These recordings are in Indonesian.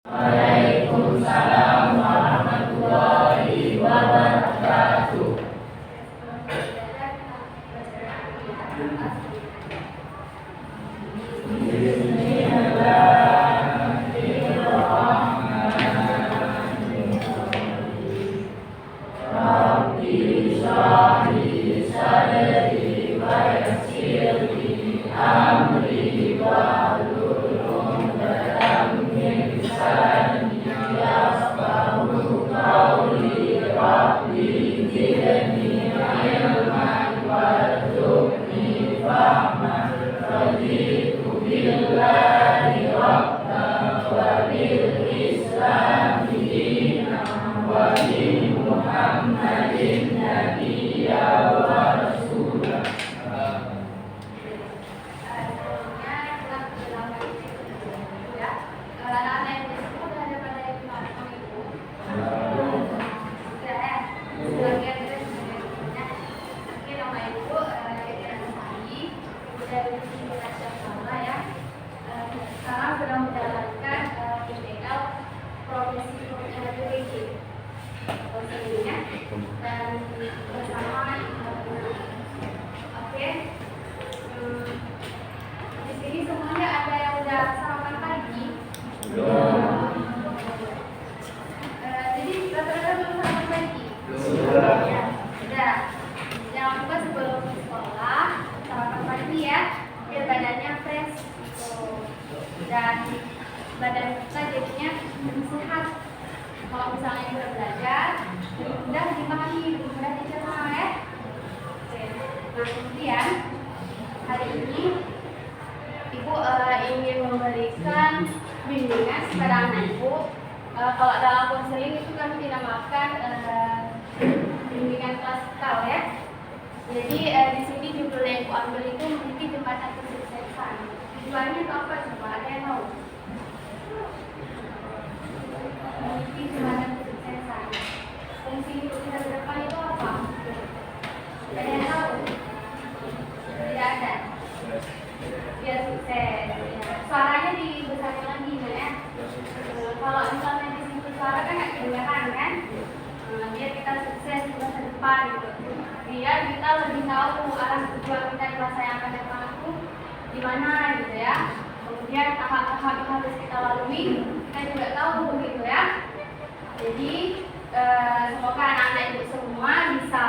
Waalaikumsalam warahmatullahi wabarakatuh. Sekarang sedang menjalankan PTL profesi PPG sebelumnya dan bersama oke. Di sini semuanya ada yang udah sarapan pagi. Jadi rata-rata belum sarapan pagi. Ya, sudah. Jangan lupa sebelum sekolah sarapan pagi ya, biar badannya fresh dan badan kita jadinya sehat. Kalau misalnya kita belajar, mudah dipahami, mudah dicerna ya. Oke. Nah kemudian hari ini Ibu ingin memberikan bimbingan kepada anak Ibu. Kalau dalam konseling itu kan dinamakan bimbingan klasikal ya. Jadi di sini judul yang Ibu ambil itu memiliki jembatan kesuksesan. Tujuannya itu apa coba? Ada yang tahu? Memiliki jembatan kesuksesan. Fungsi untuk kita ke depan itu apa? Ada yang tahu? Tidak ada. Biar sukses. Ya. Suaranya dibesarkan lagi ya. Kalau misalnya di sini suara kan nggak kedengaran kan? Biar kita sukses di masa depan gitu. Biar kita lebih tahu arah tujuan kita di masa yang akan datang itu di mana gitu ya. Kemudian tahap-tahap yang harus kita lalui kita juga tahu begitu ya. Jadi semoga anak-anak Ibu semua bisa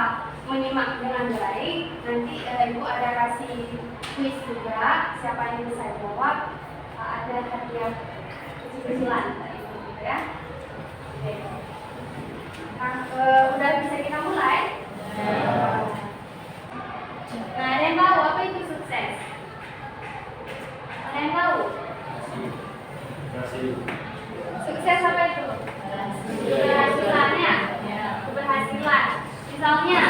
menyimak dengan baik. Nanti Ibu ada kasih kuis juga, siapa yang bisa jawab ada hadiah kecil-kecilan gitu ya. Oke. Nah, udah bisa kita mulai. Nah, ada yang tahu apa itu sukses? Ada yang tahu? Sukses apa itu? Keberhasilannya. Keberhasilan. Misalnya,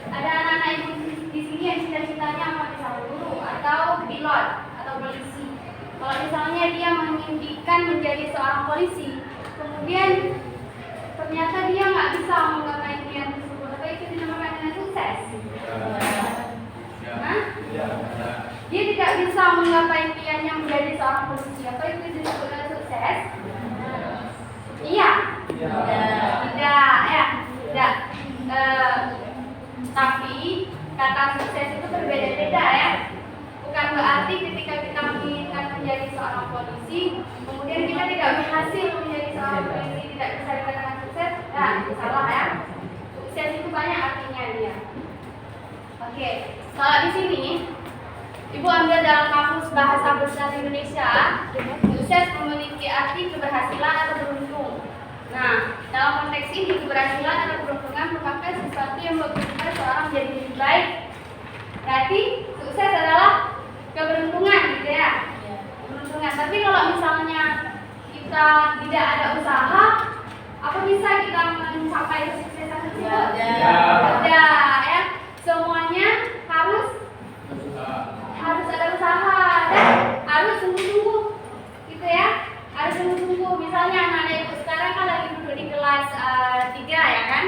ada anak-anak Ibu di sini yang cita-citanya mau jadi guru atau pilot atau polisi. Kalau misalnya dia mengimpikan menjadi seorang polisi, kemudian ternyata dia nggak bisa menggapai impian tersebut, apa itu dinamakan dengan sukses? Dia tidak bisa menggapai impiannya menjadi seorang polisi, apa itu disebut dengan sukses? Iya? Tidak, ya, tidak. Tapi kata sukses itu berbeda-beda ya. Bukan berarti ketika kita menginginkan menjadi seorang polisi, kemudian kita tidak berhasil menjadi seorang polisi, tidak bisa dikatakan sukses. Nah, itu salah ya. Sukses itu banyak artinya dia. Oke, kalau di sini Ibu ambil dalam kamus Bahasa Besar Indonesia, sukses memiliki arti keberhasilan atau beruntung. Nah, dalam konteks ini keberhasilan atau keberuntungan merupakan sesuatu yang membuat seorang menjadi lebih baik. Berarti sukses adalah keberuntungan gitu ya. Keberuntungan. Tapi kalau misalnya kita tidak ada usaha, apa bisa kita mencapai kesuksesan tersebut? Ada ya. Semuanya harus ada usaha dan harus sungguh-sungguh gitu ya. Harus sungguh-sungguh. Misalnya anak-anak Ibu sekarang kan lagi duduk di kelas 3 ya kan.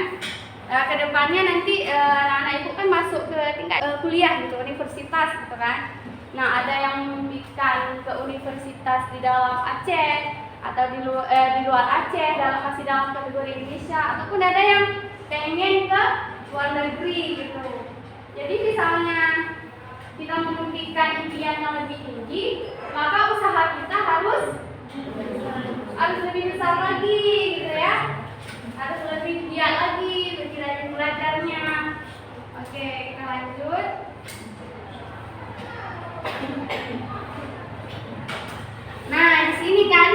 Kedepannya nanti anak-anak Ibu kan masuk ke tingkat kuliah gitu, universitas gitu kan. Nah, ada yang membimbingkan ke universitas di dalam Aceh, atau di luar Aceh, masih dalam kategori Indonesia, ataupun ada yang pengen ke luar negeri gitu. Jadi misalnya kita memimpikan impian yang lebih tinggi, maka usaha kita harus lebih besar lagi gitu ya, harus lebih giat lagi, lebih rajin belajarnya. Oke, kita lanjut. Nah, di sini kan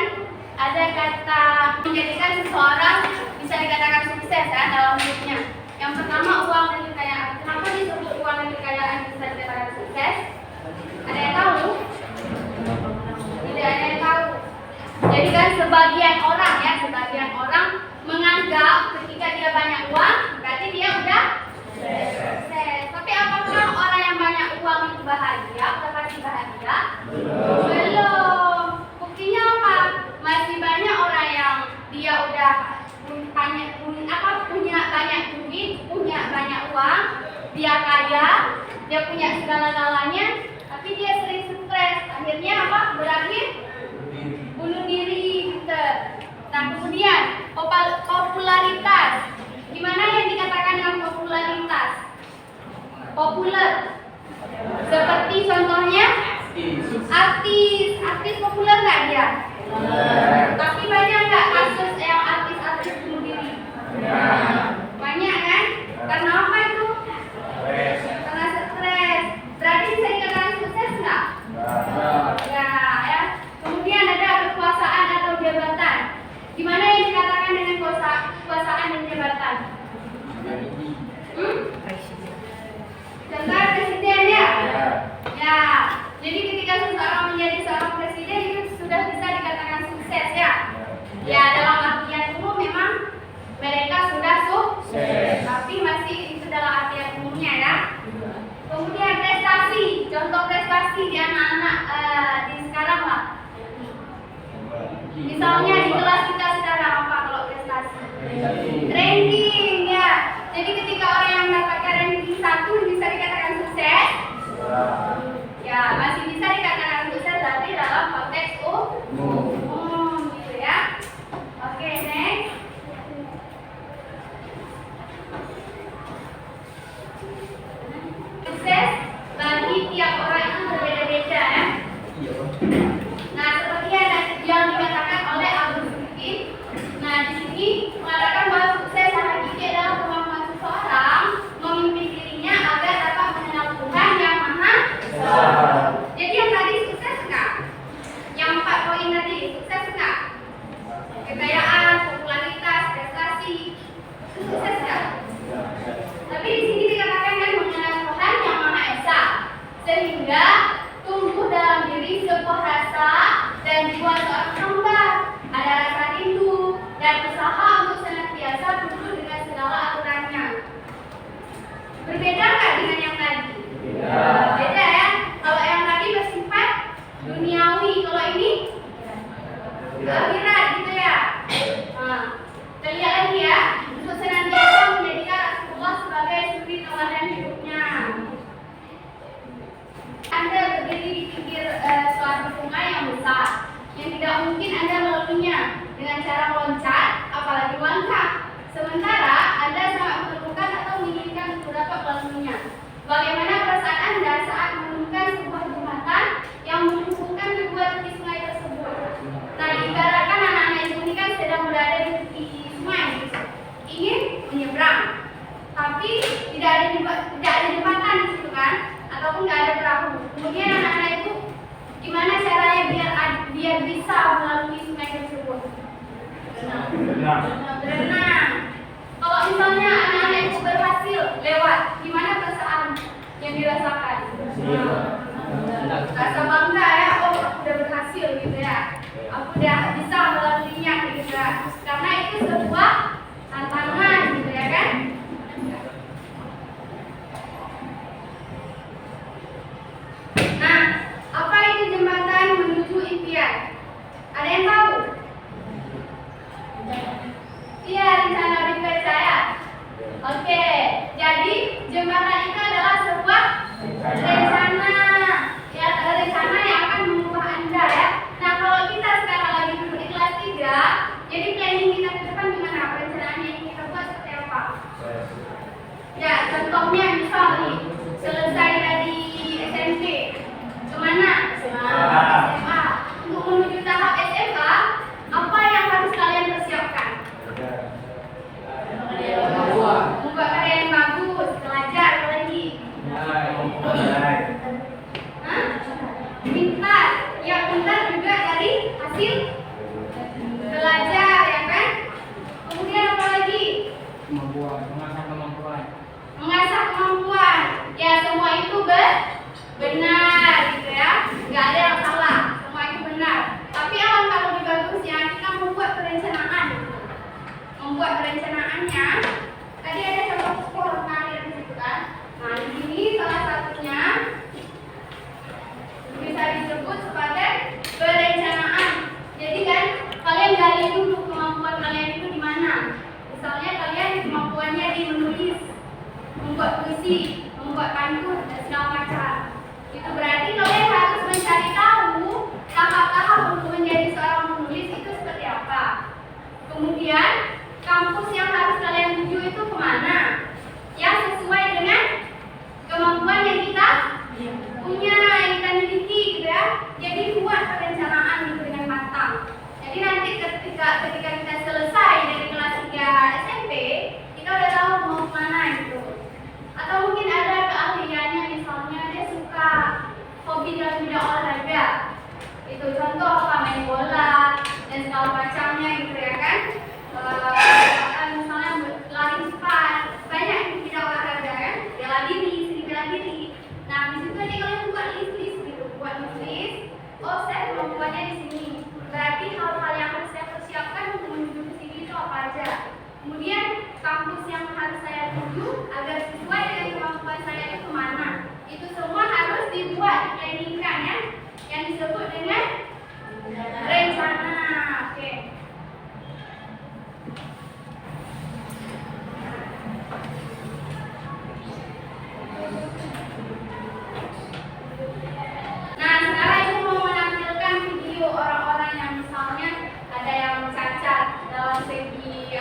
ada kata menjadikan seseorang bisa dikatakan sukses ya dalam hidupnya. Yang pertama, uang dan kekayaan. Kenapa disebut uang dan kekayaan bisa dikatakan sukses? Ada yang tahu? Tidak ada yang tahu. Jadi kan sebagian orang menganggap ketika dia banyak uang berarti dia udah sukses. Tapi apakah orang yang banyak uang itu bahagia? Udah pasti bahagia? Belum. Buktinya apa? Masih banyak orang yang dia udah punya banyak duit, punya banyak uang, dia kaya, dia punya segala-galanya, tapi dia sering stres. Akhirnya apa? Berakhir bunuh diri gitu. Nah, kemudian popularitas. Gimana yang dikatakan dengan popularitas? Populer. Seperti contohnya artis populer nggak dia? Tapi banyak nggak kasus yang artis bunuh diri? Banyak kan? Karena apa itu? Karena stres. Berarti bisa dikatakan sukses nggak? Ya. Kemudian ada kekuasaan atau jabatan. Gimana yang dikatakan dengan kekuasaan dan jabatan? Contoh presiden ya? Ya. Jadi ketika seseorang menjadi seorang presiden itu sudah bisa dikatakan sukses ya? Ya, dalam artian umum memang mereka sudah sukses. Tapi masih itu dalam artian umumnya ya. Kemudian prestasi, contoh prestasi di anak-anak di sekarang lah. Misalnya di kelas kita sekarang apa kalau prestasi? Ranking ya. Jadi ketika orang yang mendapatkan ranking 1 bisa dikatakan sukses. Ya, masih bisa dikatakan sukses tapi dalam konteks umum gitu ya. Oke, next. Sukses bagi tiap orang itu berbeda-beda ya. Nah, seperti yang dikatakan oleh Abu Sufyan. Nah, di sini mengatakan bahwa sukses hakiki adalah kemampuan seseorang memimpin dirinya agar dapat mengenal Tuhan yang Maha Esa. Jadi yang tadi sukses enggak? Yang 4 poin tadi sukses enggak? Kekayaan, popularitas, prestasi, sukses enggak? Tapi di sini dikatakan kan mengenal Tuhan yang Maha Esa, sehingga tumbuh dalam diri sebuah rasa dan jiwa seorang hamba, ada rasa rindu dan usaha untuk senantiasa tunduk dengan segala aturannya. Berbeda nggak dengan yang tadi? Beda ya. Kalau yang tadi bersifat duniawi, kalau ini akhirat gitu ya. Nah, kita lihat lagi ya. Untuk senantiasa menjadikan Rasulullah sebagai suri tauladan hidupnya. Anda berdiri di pinggir suatu sungai yang besar, yang tidak mungkin Anda melaluinya dengan cara meloncat, apalagi melangkah. Sementara Anda sangat memerlukan atau menginginkan untuk dapat melaluinya. Bagaimana perasaan Anda saat menemukan sebuah jembatan yang menghubungkan kedua tepi sungai tersebut? Nah, ibaratkan anak-anak ini kan sedang berada di tepi sungai, ingin menyeberang, tapi tidak ada jembatan di situ kan? Ataupun nggak ada perahu. Kemudian anak-anak itu gimana caranya biar bisa melalui sungai tersebut? Berenang. Kalau misalnya anak-anak itu berhasil lewat, gimana perasaan yang dirasakan? Rasa bangga ya, oh aku udah berhasil gitu ya, aku udah bisa melaluinya gitu ya. Karena itu sebuah tantangan gitu ya kan? Nah, apa itu jembatan menuju impian? Ada yang tahu? Iya, rencana pribadi saya. Oke, jadi jembatan itu adalah sebuah rencana, ya rencana yang akan mengubah Anda ya. Nah, kalau kita sekarang lagi duduk di kelas mencari hasil belajar, ya kan? Kemudian apa lagi? Mengasah kemampuan. Ya, semua itu benar gitu ya. Nggak ada yang salah. Semua itu benar. Tapi alangkah lebih bagusnya kita membuat perencanaan. Membuat perencanaannya. Tadi ada contoh sekolah kalian gitu kan. Nah, di sini salah satunya bisa disebut sebagai perencanaan. Jadi kan kalian gali dulu kemampuan kalian itu di mana. Misalnya kalian kemampuannya di menulis, membuat puisi, membuat pantun dan segala macam. Itu berarti kalian harus mencari tahu tahap-tahap untuk menjadi seorang penulis itu seperti apa. Kemudian kampus yang harus kalian tuju itu kemana? Yang sesuai dengan kemampuan yang kita punya, yang kita miliki gitu ya. Jadi buat perencanaan itu dengan matang. Jadi nanti ketika kita selesai dari kelas 3 SMP, kita udah tahu mau kemana gitu. Atau mungkin ada keahliannya, misalnya dia suka hobi dalam bidang olahraga. Itu contoh apa, main bola dan segala macamnya gitu ya kan. Misalnya lari cepat, banyak di bidang olahraga kan, bela diri, seni bela diri. Nah, di situ aja kalian buat list gitu, buat list. Oh, saya kemampuannya di sini. Berarti hal-hal yang harus saya persiapkan untuk menuju ke sini itu apa aja. Kemudian kampus yang harus saya tuju agar sesuai dengan kemampuan saya itu kemana. Itu semua harus dibuat, diplanningkan ya, yang disebut dengan rencana. Oke. Nah, sekarang ibu mau menampilkan video orang-orang yang misalnya ada yang cacat dalam segi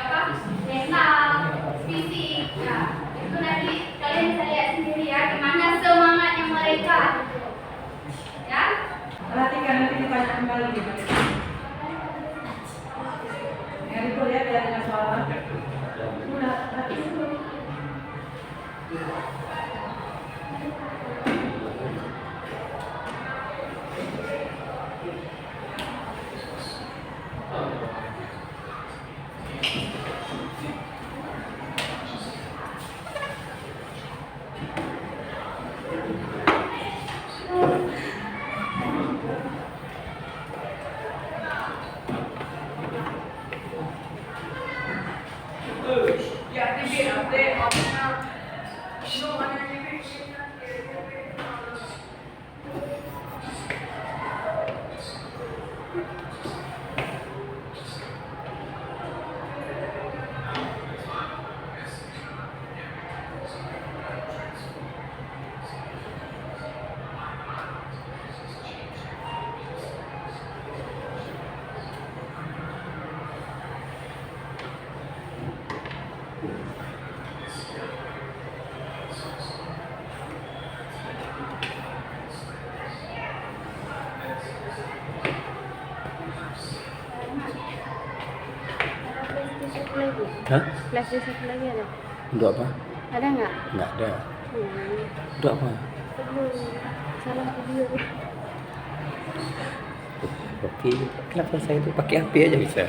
mental, fisik. Ya, itu nanti kalian bisa lihat sendiri ya, gimana semangatnya mereka. Ya. Perhatikan nanti ditanya kembali gimana. Yang itu lihat ya dengan soal. Udah, Hah? Flash disk lagi ada? Untuk apa? Ada nggak? Nggak ada. Untuk apa? Belum. Salah video. Oke, kenapa saya itu pakai HP aja bisa? Ya.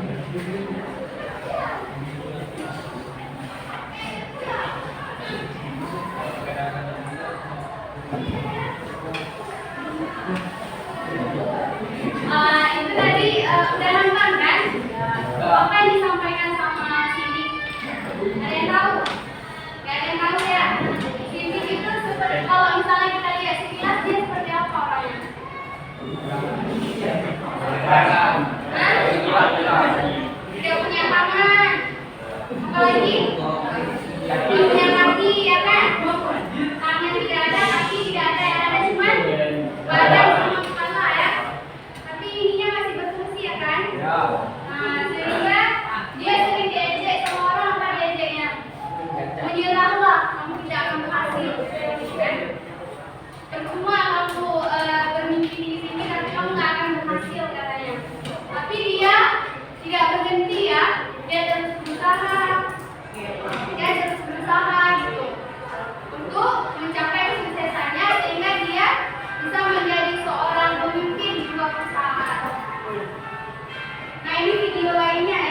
Itu tadi udah nonton kan? Apa yang disampaikan sama Cindy? Ada yang tahu? Gak ada yang tahu ya? Cindy itu seperti, kalau misalnya kita lihat sekilas dia seperti apa orangnya? Hah? Tidak punya tangan. Apa lagi? Tidak punya kaki, ya kan? Tangan tidak ada, kaki tidak ada, yang ada cuma badan sama kepala ya. Tapi ininya masih berfungsi ya kan? Nah, sehingga dia sering diejek sama orang apa diejeknya? Menyerahlah, kamu tidak akan berhasil. Kan? Percuma kamu bermimpi di sini tapi kamu nggak akan berhasil katanya. Tapi dia tidak berhenti ya, dia terus berusaha, gitu untuk mencapai kesuksesannya sehingga dia bisa menjadi seorang pemimpin di sebuah perusahaan. Nah ini video lainnya ya.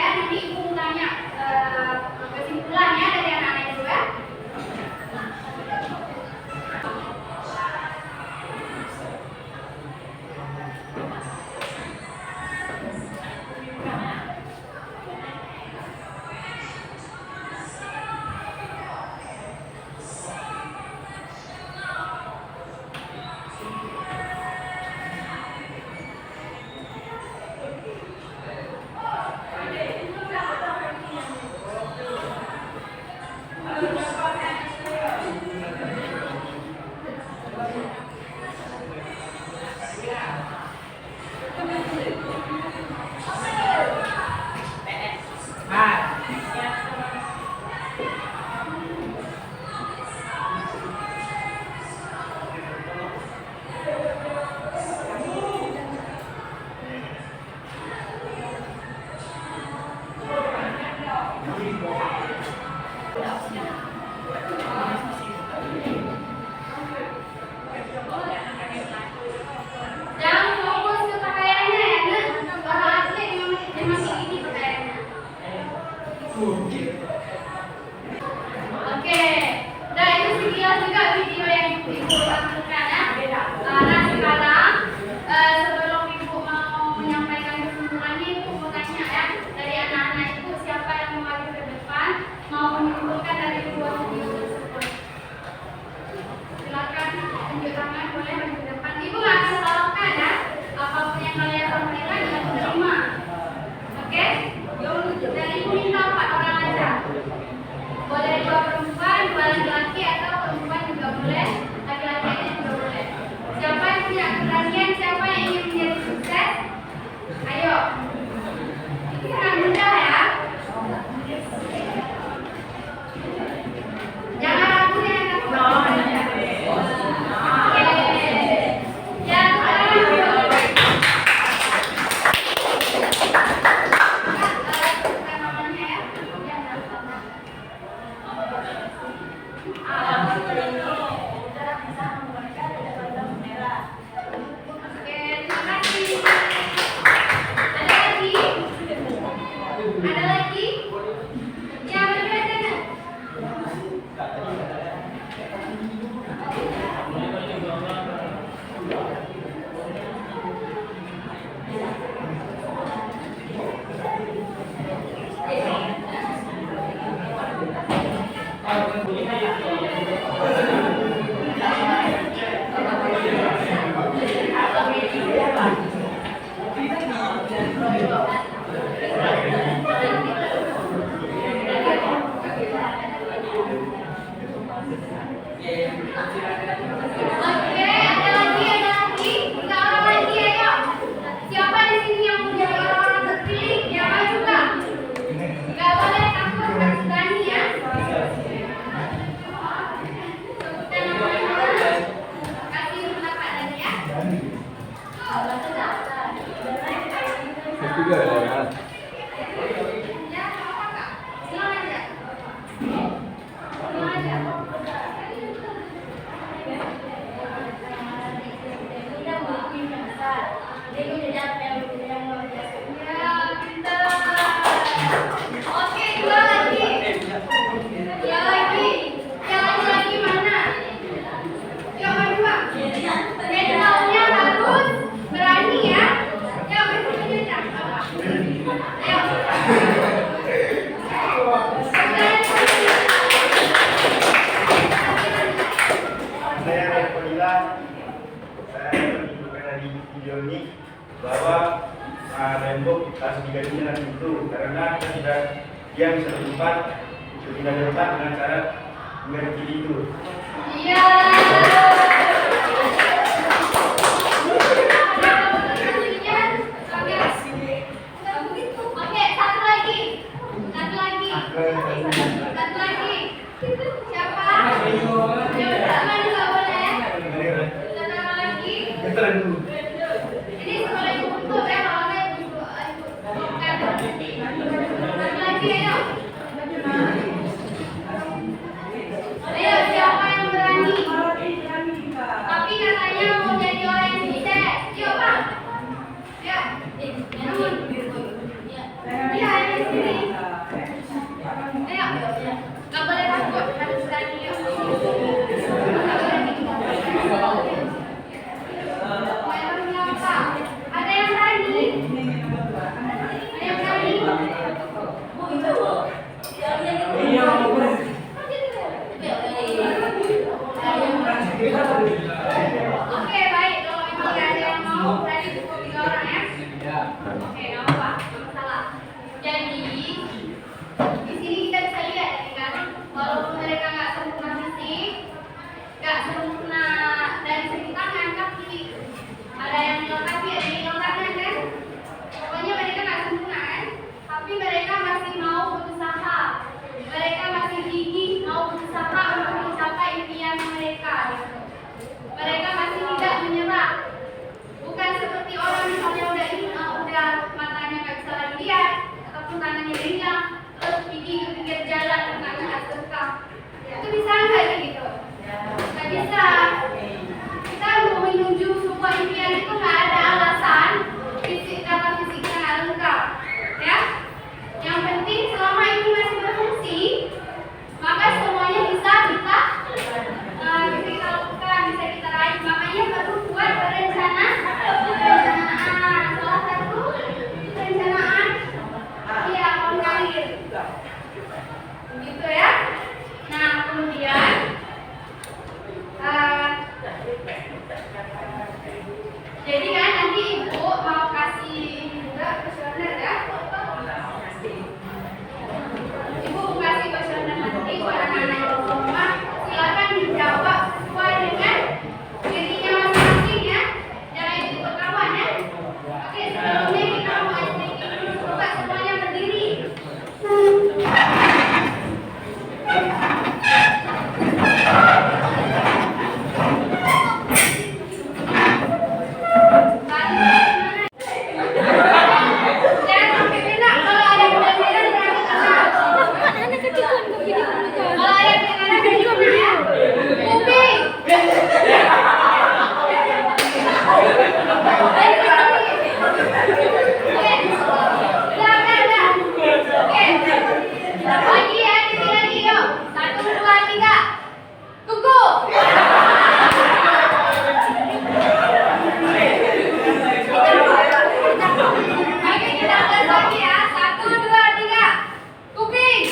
Saya Alhamdulillah, saya menunjukkan dari video ini bahwa tembok harus diganti dengan pintu karena kita tidak dia bisa bertempat tidak bertempat dengan cara mengganti pintu. Iya. Oke, satu lagi. Siapa? Jangan nggak boleh. Satu lagi. Ini sekolah ibu tutup ya, kalau nggak ibu satu lagi, ayo. Ayo, siapa yang berani? Tapi katanya mau jadi orang yang sukses. Yuk, Pak. Ya. Namun. Iya, ada di sini. Ayo. Nggak boleh takut, harus berani. Yuk. Ada yang berani? Ada yang berani? Oke, baik. Kalau memang nggak ada yang mau, berarti cukup 3 orang ya. Oke, nggak apa-apa, nggak masalah. Jadi di sini kita bisa lihat ya kan, walaupun mereka nggak sempurna fisik, nggak sempurna dari segi tangan, kaki, ada yang dilengkapi, ada yang dilengkapi kan. Pokoknya mereka nggak sempurna kan, tapi mereka masih mau berusaha. Mereka masih gigih mau berusaha untuk mencapai impian mereka. Gitu. Mereka masih tidak menyerah. Bukan seperti orang misalnya udah matanya nggak bisa lagi lihat ataupun tangannya hilang terus gigi ke pinggir jalan nggak terkam. Itu bisa nggak gitu? Nggak bisa. Kita mau menuju sebuah impian itu nggak ada alasan fisiknya nggak lengkap, ya. Yang penting selama ini masih berfungsi, maka semuanya bisa kita lakukan, bisa kita raih. Makanya perlu buat perencanaan. Salah satu perencanaan, iya, karir, gitu ya. Nah kemudian jadi kan nanti ibu mau kasih ini juga questionnaire ya. Ibu kasih questionnaire nanti buat anak-anak di rumah. Silakan dijawab sesuai dengan dirinya masing-masing ya. Jangan ikut kawan ya. Oke, sebelumnya kita mau sedikit dulu, coba semuanya berdiri. Lagi ya, di sini yuk. 1, 2, 3. Kuku. Oke, kita ulas lagi ya. 1, 2, 3. Kuping.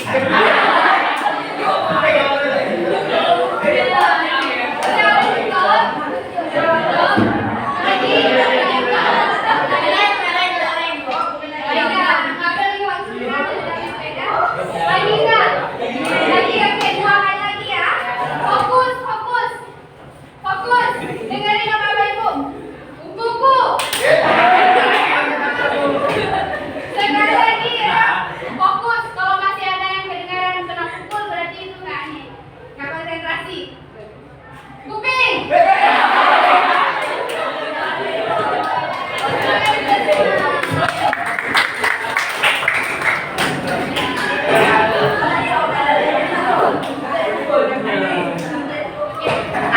Fokus. Dengerin apa Bapak Ibu. Kuku. Sekali lagi ya. Fokus. Kalau masih ada yang kedengaran kena pukul berarti itu nggak konsentrasi. Kuping.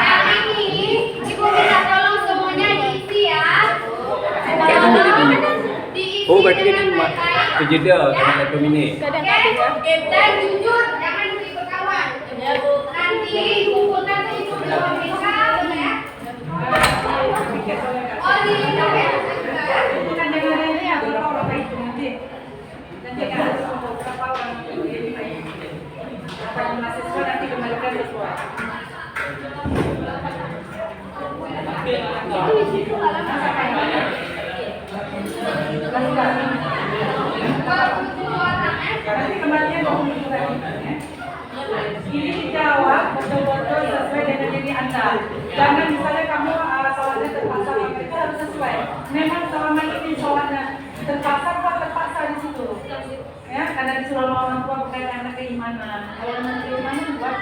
Yang ini ibu minta tolong semuanya diisi ya. Diisi Oh, berarti ini dengan baik-baik. jeda dengan laptop ini. Oke, dan jujur, jangan beri berkawan. Nanti kumpulkan ke ibu di ruang BK, ya. Oh, di KPR juga ya. Bukan dengan ini ya, kalau Bapak Ibu nanti. perhatikan ya. Ini dijawab betul-betul sesuai dengan diri Anda. Jangan misalnya kamu sholatnya terpaksa, maka itu harus sesuai. Memang selama ini sholatnya terpaksa di situ. Ya, karena disuruh sama orang tua berkaitan dengan keimanan. Kalau dengan keimanan buat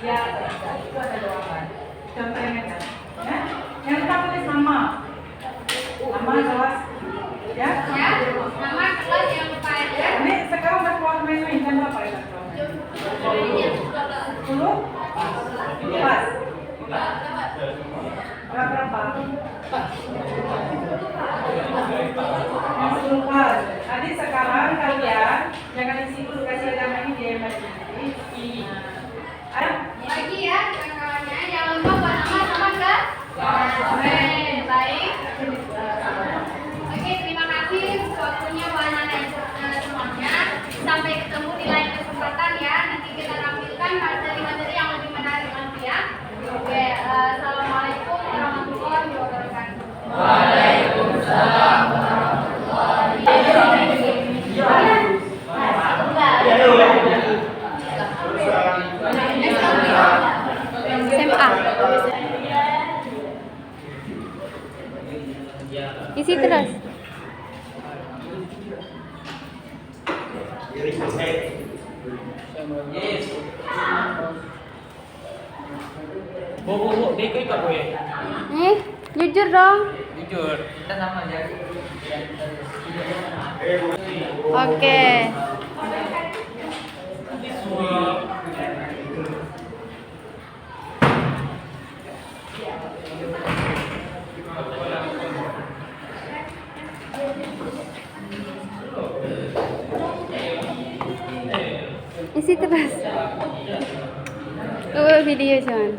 ya itu ada jawaban. Contohnya kan, ya. Yang kita tulis nama kelas, ya. Ya, nama kelas yang lupa ya. Ini sekarang udah keluar menu jam berapa ya? 10? Pas. Berapa? Pas. Tadi sekarang kalian jangan isi dulu, kasih agama ini dia nanti. Lagi ya, kawan-kawannya. Jangan lupa buat nama sama ke. Baik. Oke, terima kasih waktunya buat anak semuanya. Sampai ketemu di lain kesempatan ya. Nanti kita tampilkan materi-materi yang lebih menarik nanti ya. Oke, assalamualaikum warahmatullahi wabarakatuh. Waalaikumsalam warahmatullahi SMA. Isi terus. Bu, dia ikut tak boleh? Jujur dong. Jujur, kita sama aja. Oke. Isi terus. Video John.